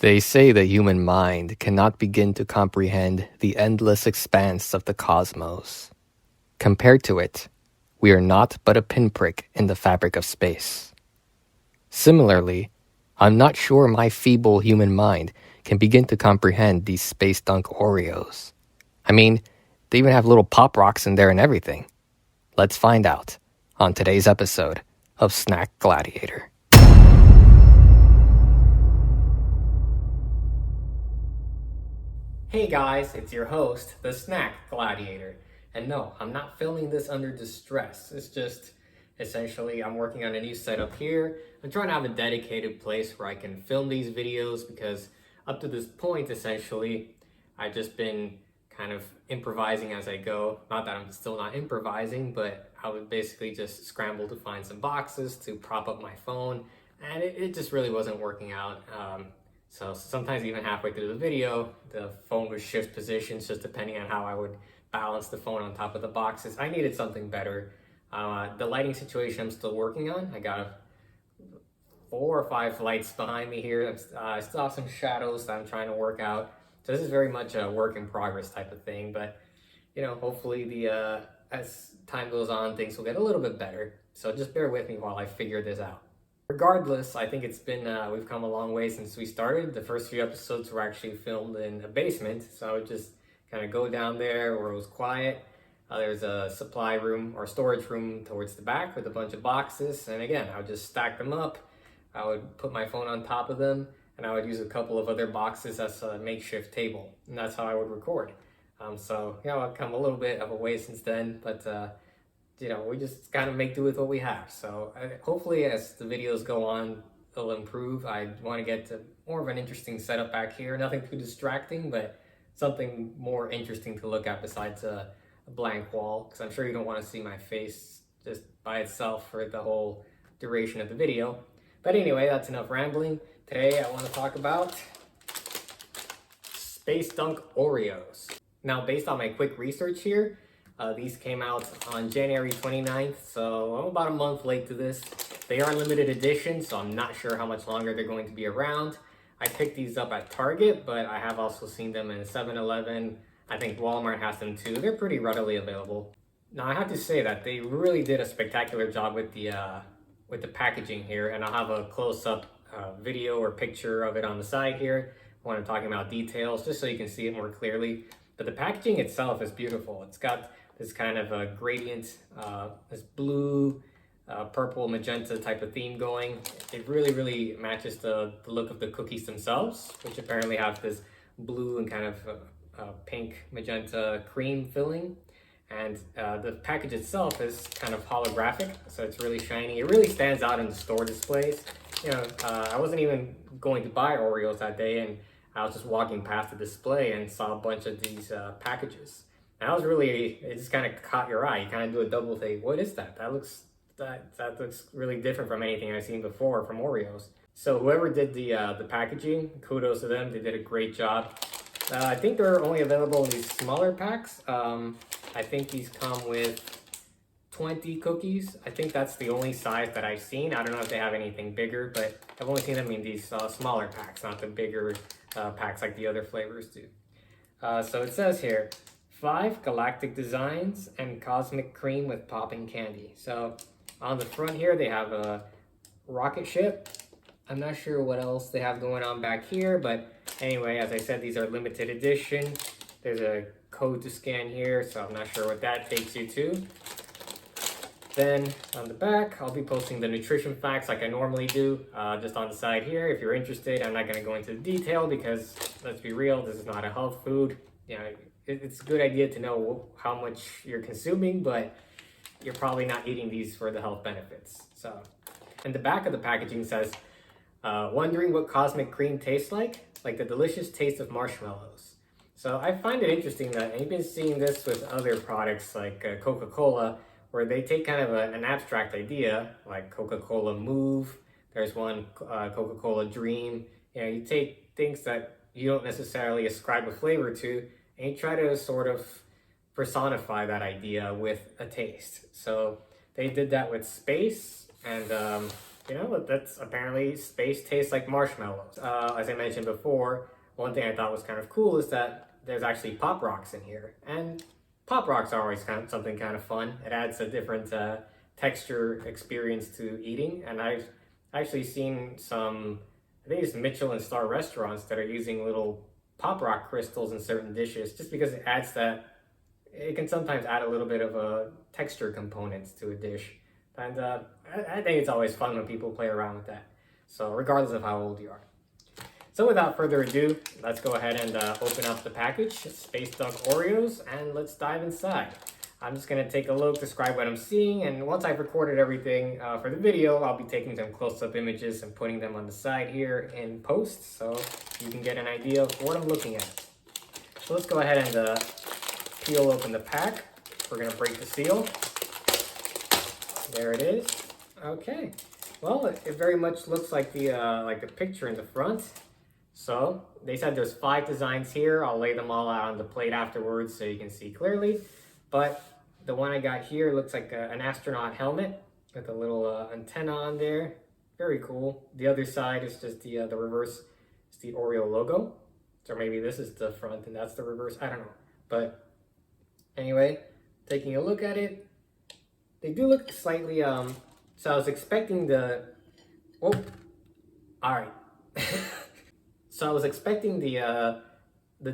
They say the human mind cannot begin to comprehend the endless expanse of the cosmos. Compared to it, we are not but a pinprick in the fabric of space. Similarly, I'm not sure my feeble human mind can begin to comprehend these space dunk Oreos. I mean, they even have little pop rocks in there and everything. Let's find out on today's episode of Snack Gladiator. Hey guys, it's your host, the Snack Gladiator. And no, I'm not filming this under distress. It's just, essentially, I'm working on a new setup here. I'm trying to have a dedicated place where I can film these videos because up to this point, essentially, I've just been kind of improvising as I go. Not that I'm still not improvising, but I would basically just scramble to find some boxes to prop up my phone. And it just really wasn't working out. So sometimes even halfway through the video, the phone would shift positions just depending on how I would balance the phone on top of the boxes. I needed something better. The lighting situation I'm still working on. I got 4 or 5 lights behind me here. I still have some shadows that I'm trying to work out. So this is very much a work in progress type of thing. But, you know, hopefully as time goes on, things will get a little bit better. So just bear with me while I figure this out. Regardless, I think it's been, we've come a long way since we started. The first few episodes were actually filmed in a basement, so I would just kind of go down there where it was quiet. There's a supply room or storage room towards the back with a bunch of boxes, and again, I would just stack them up. I would put my phone on top of them, and I would use a couple of other boxes as a makeshift table, and that's how I would record. So, you know, I've come a little bit of a way since then, but you know, we just kind of make do with what we have. So hopefully as the videos go on, they'll improve. I want to get to more of an interesting setup back here. Nothing too distracting, but something more interesting to look at besides a blank wall. Because I'm sure you don't want to see my face just by itself for the whole duration of the video. But anyway, that's enough rambling. Today I want to talk about Space Dunk Oreos. Now, based on my quick research here, these came out on January 29th, so I'm about a month late to this. They are limited edition, so I'm not sure how much longer they're going to be around. I picked these up at Target, but I have also seen them in 7-Eleven. I think Walmart has them too. They're pretty readily available. Now, I have to say that they really did a spectacular job with the packaging here, and I'll have a close-up video or picture of it on the side here when I'm talking about details, just so you can see it more clearly. But the packaging itself is beautiful. It's got this kind of a gradient, this blue, purple, magenta type of theme going. It really matches the look of the cookies themselves, which apparently have this blue and kind of pink, magenta cream filling. And the package itself is kind of holographic, so it's really shiny. It really stands out in the store displays. You know, I wasn't even going to buy Oreos that day, and I was just walking past the display and saw a bunch of these packages. And it just kind of caught your eye. You kind of do a double take. What is that? That looks really different from anything I've seen before from Oreos. So whoever did the packaging, kudos to them. They did a great job. I think they're only available in these smaller packs. I think these come with 20 cookies. I think that's the only size that I've seen. I don't know if they have anything bigger, but I've only seen them in these smaller packs, not the bigger packs like the other flavors do. So it says here, 5 galactic designs and cosmic cream with popping candy. So on the front here, they have a rocket ship. I'm not sure what else they have going on back here, but anyway, as I said, these are limited edition. There's a code to scan here, so I'm not sure what that takes you to. Then on the back, I'll be posting the nutrition facts like I normally do, just on the side here. If you're interested, I'm not going to go into detail because, let's be real, this is not a health food. You know, it's a good idea to know how much you're consuming, but you're probably not eating these for the health benefits. So, and the back of the packaging says, wondering what cosmic cream tastes like the delicious taste of marshmallows. So I find it interesting that you've been seeing this with other products like Coca-Cola, where they take kind of an abstract idea, like Coca-Cola Move. There's one, Coca-Cola Dream. You know, you take things that you don't necessarily ascribe a flavor to, and you try to sort of personify that idea with a taste. So they did that with space, and You know, but that's apparently space tastes like marshmallows. As I mentioned before, one thing I thought was kind of cool is that there's actually pop rocks in here, and pop rocks are always kind of something kind of fun. It adds a different texture experience to eating, and I've actually seen some, I think it's Michelin star restaurants that are using little pop rock crystals in certain dishes, just because it adds that. It can sometimes add a little bit of a texture components to a dish. And I think it's always fun when people play around with that. So regardless of how old you are. So without further ado, let's go ahead and open up the package, Space Dunk Oreos, and let's dive inside. I'm just going to take a look, describe what I'm seeing, and once I've recorded everything for the video, I'll be taking some close-up images and putting them on the side here in post, so you can get an idea of what I'm looking at. So let's go ahead and peel open the pack. We're going to break the seal. There it is. Okay. Well, it very much looks like the picture in the front. So they said there's 5 designs here. I'll lay them all out on the plate afterwards so you can see clearly. But the one I got here looks like an astronaut helmet with a little antenna on there. Very cool. The other side is just the reverse. It's the Oreo logo. So maybe this is the front and that's the reverse. I don't know. But anyway, taking a look at it, they do look slightly, so I was expecting all right. So I was expecting the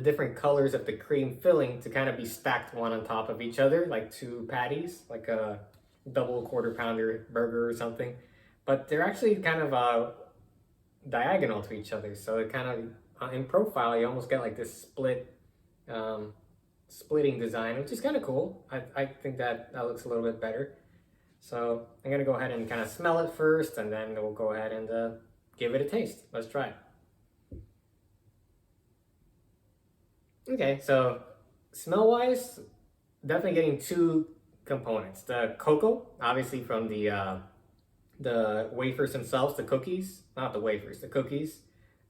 different colors of the cream filling to kind of be stacked one on top of each other, like 2 patties, like a double quarter pounder burger or something. But they're actually kind of diagonal to each other. So it kind of, in profile, you almost get like this splitting design, which is kind of cool. I think that looks a little bit better. So I'm gonna go ahead and kind of smell it first, and then we'll go ahead and give it a taste. Let's try it. Okay, so smell-wise, definitely getting 2 components. The cocoa, obviously from the wafers themselves, the cookies, not the wafers, the cookies.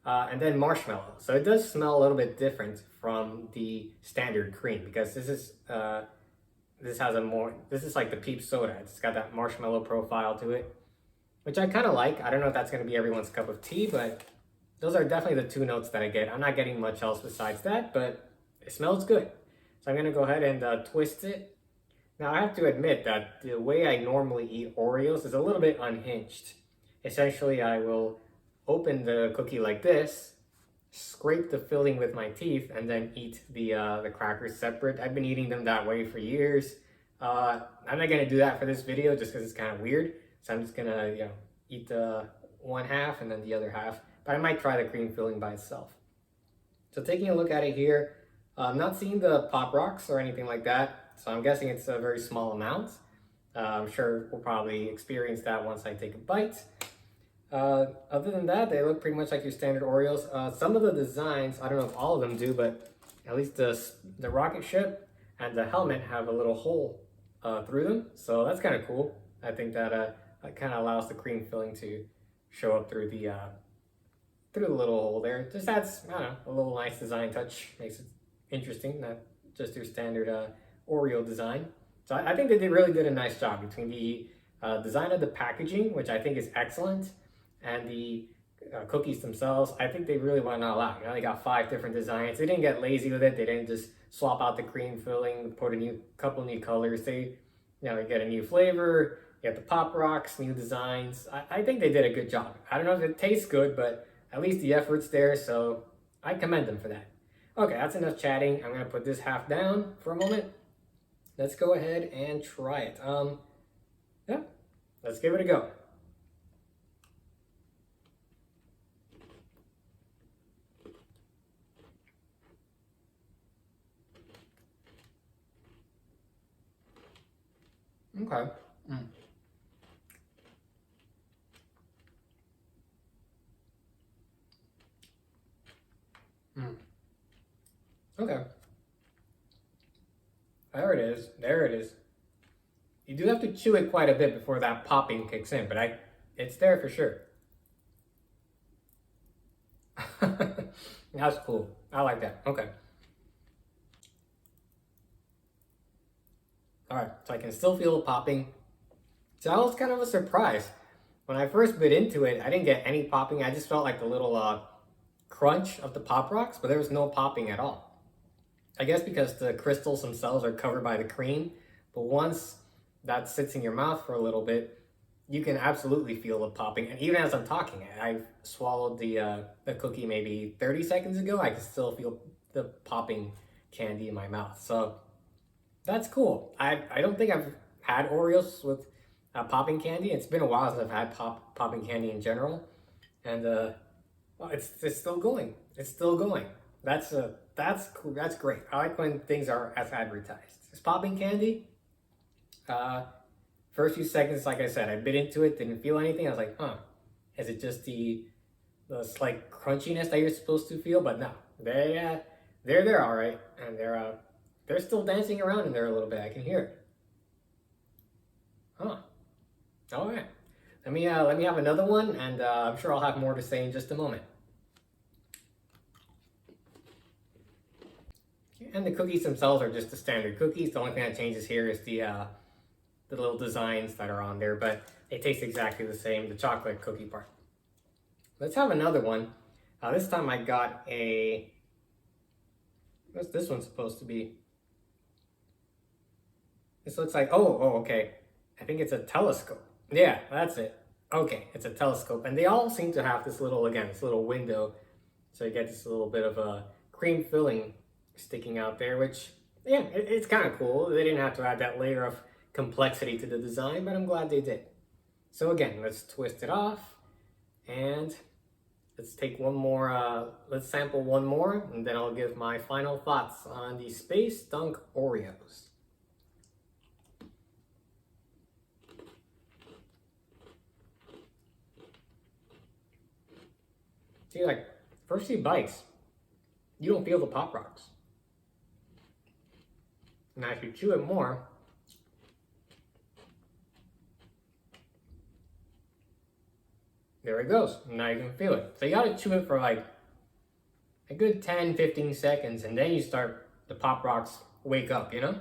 And then marshmallow. So it does smell a little bit different from the standard cream because this is like the Peep soda. It's got that marshmallow profile to it, which I kind of like. I don't know if that's going to be everyone's cup of tea, but those are definitely the 2 notes that I get. I'm not getting much else besides that, but it smells good. So I'm going to go ahead and twist it. Now I have to admit that the way I normally eat Oreos is a little bit unhinged. Essentially, I will open the cookie like this, scrape the filling with my teeth, and then eat the crackers separate. I've been eating them that way for years. I'm not gonna do that for this video just because it's kind of weird. So I'm just gonna eat the one half and then the other half. But I might try the cream filling by itself. So taking a look at it here, I'm not seeing the pop rocks or anything like that. So I'm guessing it's a very small amount. I'm sure we'll probably experience that once I take a bite. Other than that, they look pretty much like your standard Oreos. Some of the designs, I don't know if all of them do, but at least the rocket ship and the helmet have a little hole through them. So that's kind of cool. I think that kind of allows the cream filling to show up through the little hole there. It just adds, I don't know, a little nice design touch. Makes it interesting, not just your standard Oreo design. So I think they really did a nice job between the design of the packaging, which I think is excellent, and the cookies themselves. I think they really went all out. They got 5 different designs. They didn't get lazy with it. They didn't just swap out the cream filling, put a couple new colors. They, you get a new flavor. You got the pop rocks, new designs. I think they did a good job. I don't know if it tastes good, but at least the effort's there. So I commend them for that. Okay, that's enough chatting. I'm gonna put this half down for a moment. Let's go ahead and try it. Yeah, let's give it a go. Okay. Okay. There it is. There it is. You do have to chew it quite a bit before that popping kicks in, but it's there for sure. That's cool. I like that. Okay. All right, so I can still feel it popping. So that was kind of a surprise. When I first bit into it, I didn't get any popping. I just felt like the little crunch of the Pop Rocks, but there was no popping at all. I guess because the crystals themselves are covered by the cream, but once that sits in your mouth for a little bit, you can absolutely feel the popping. And even as I'm talking, I swallowed the cookie maybe 30 seconds ago. I can still feel the popping candy in my mouth. So that's cool. I don't think I've had Oreos with popping candy. It's been a while since I've had popping candy in general, and well, it's still going. It's still going. That's cool. That's great. I like when things are as advertised. It's popping candy. First few seconds, like I said, I bit into it, didn't feel anything. I was like, huh, is it just the slight crunchiness that you're supposed to feel? But no, they're there all right, and they're still dancing around in there a little bit. I can hear it. Huh. All right. Let me have another one, and I'm sure I'll have more to say in just a moment. And the cookies themselves are just the standard cookies. The only thing that changes here is the little designs that are on there, but they taste exactly the same, the chocolate cookie part. Let's have another one. This time I got a, what's this one supposed to be? This looks like, okay. I think it's a telescope. Yeah, that's it. Okay, it's a telescope. And they all seem to have this little, again, this little window. So you get this little bit of a cream filling sticking out there, which, yeah, it's kind of cool. They didn't have to add that layer of complexity to the design, but I'm glad they did. So again, let's twist it off, and let's take one more, let's sample one more, and then I'll give my final thoughts on the Space Dunk Oreos. See, like, first few bites, you don't feel the Pop Rocks. Now if you chew it more, there it goes. Now you can feel it. So you gotta chew it for like a good 10-15 seconds, and then you start, the Pop Rocks wake up, you know?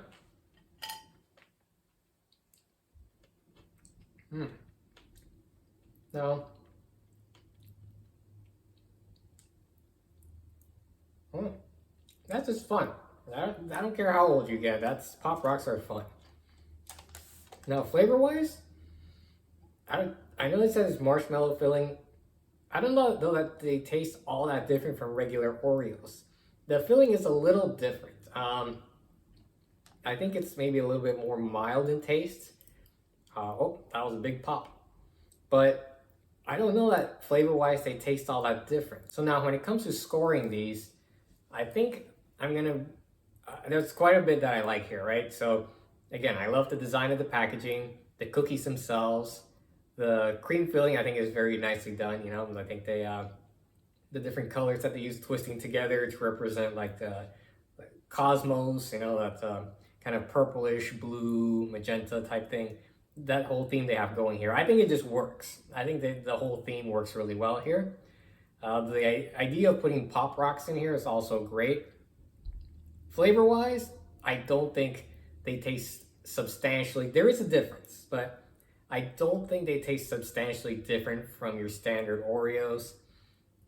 No. That's just fun. I don't care how old you get. Pop Rocks are fun. Now flavor wise, I know it says marshmallow filling. I don't know though that they taste all that different from regular Oreos. The filling is a little different. I think it's maybe a little bit more mild in taste. Oh, that was a big pop. But I don't know that flavor-wise they taste all that different. So now when it comes to scoring these, I think I'm gonna, there's quite a bit that I like here, right? So again, I love the design of the packaging, the cookies themselves, the cream filling I think is very nicely done, you know? I think they, the different colors that they use twisting together to represent like the cosmos, you know, that kind of purplish, blue, magenta type thing. That whole theme they have going here. I think it just works. I think the whole theme works really well here. The idea of putting Pop Rocks in here is also great. Flavor-wise, I don't think they taste substantially. There is a difference, but I don't think they taste substantially different from your standard Oreos.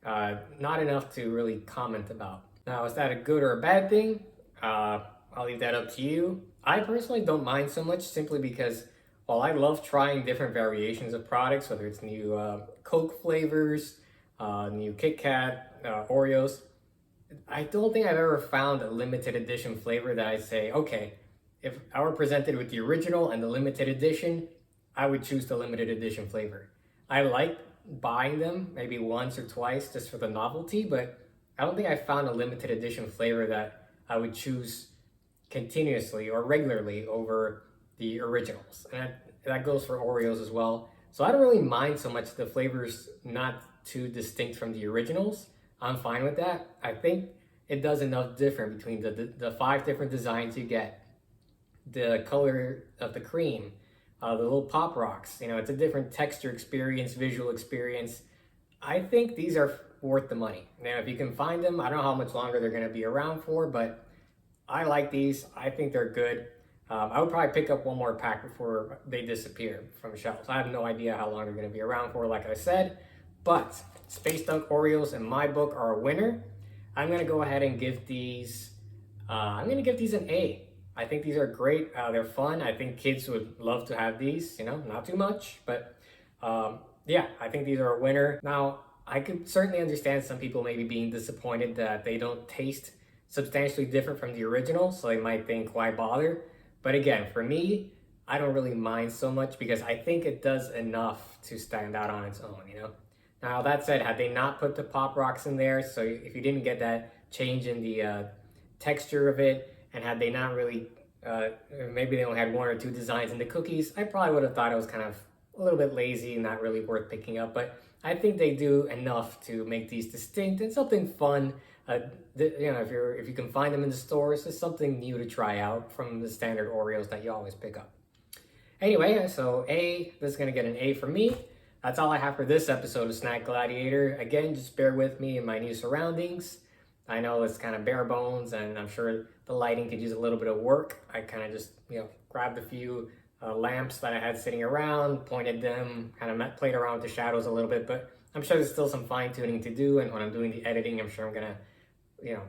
Not enough to really comment about. Now, is that a good or a bad thing? I'll leave that up to you. I personally don't mind so much simply because while I love trying different variations of products, whether it's new Coke flavors, new Kit Kat, Oreos, I don't think I've ever found a limited edition flavor that I say, okay, if I were presented with the original and the limited edition, I would choose the limited edition flavor. I like buying them maybe once or twice just for the novelty, but I don't think I found a limited edition flavor that I would choose continuously or regularly over the originals. And that goes for Oreos as well. So I don't really mind so much the flavors not too distinct from the originals. I'm fine with that. I think it does enough different between the 5 different designs you get, the color of the cream, the little Pop Rocks. You know, it's a different texture experience, visual experience. I think these are worth the money. Now, if you can find them, I don't know how much longer they're going to be around for, but I like these. I think they're good. I would probably pick up one more pack before they disappear from shelves. I have no idea how long they're going to be around for, like I said, but Space Dunk Oreos in my book are a winner. I'm going to go ahead and give these, an A. I think these are great. They're fun. I think kids would love to have these, not too much, but yeah, I think these are a winner. Now, I could certainly understand some people maybe being disappointed that they don't taste substantially different from the original, so they might think, why bother? But again, for me, I don't really mind so much because I think it does enough to stand out on its own. Now, that said, had they not put the Pop Rocks in there, so if you didn't get that change in the texture of it, and had they not really, maybe they only had one or two designs in the cookies, I probably would have thought it was kind of a little bit lazy and not really worth picking up. But I think they do enough to make these distinct and something fun. If you can find them in the stores, it's something new to try out from the standard Oreos that you always pick up. Anyway, so this is gonna get an A for me. That's all I have for this episode of Snack Gladiator. Again, just bear with me in my new surroundings. I know it's kind of bare bones, and I'm sure the lighting could use a little bit of work. I kind of just, grabbed a few lamps that I had sitting around, pointed them, kind of played around with the shadows a little bit, but I'm sure there's still some fine tuning to do, and when I'm doing the editing, I'm sure I'm gonna,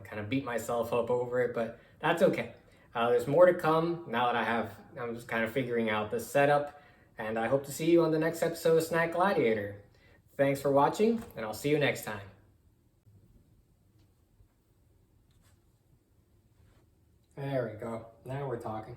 kind of beat myself up over it, but that's okay. There's more to come now that I'm just kind of figuring out the setup, and I hope to see you on the next episode of Snack Gladiator. Thanks for watching, and I'll see you next time. There we go. Now we're talking.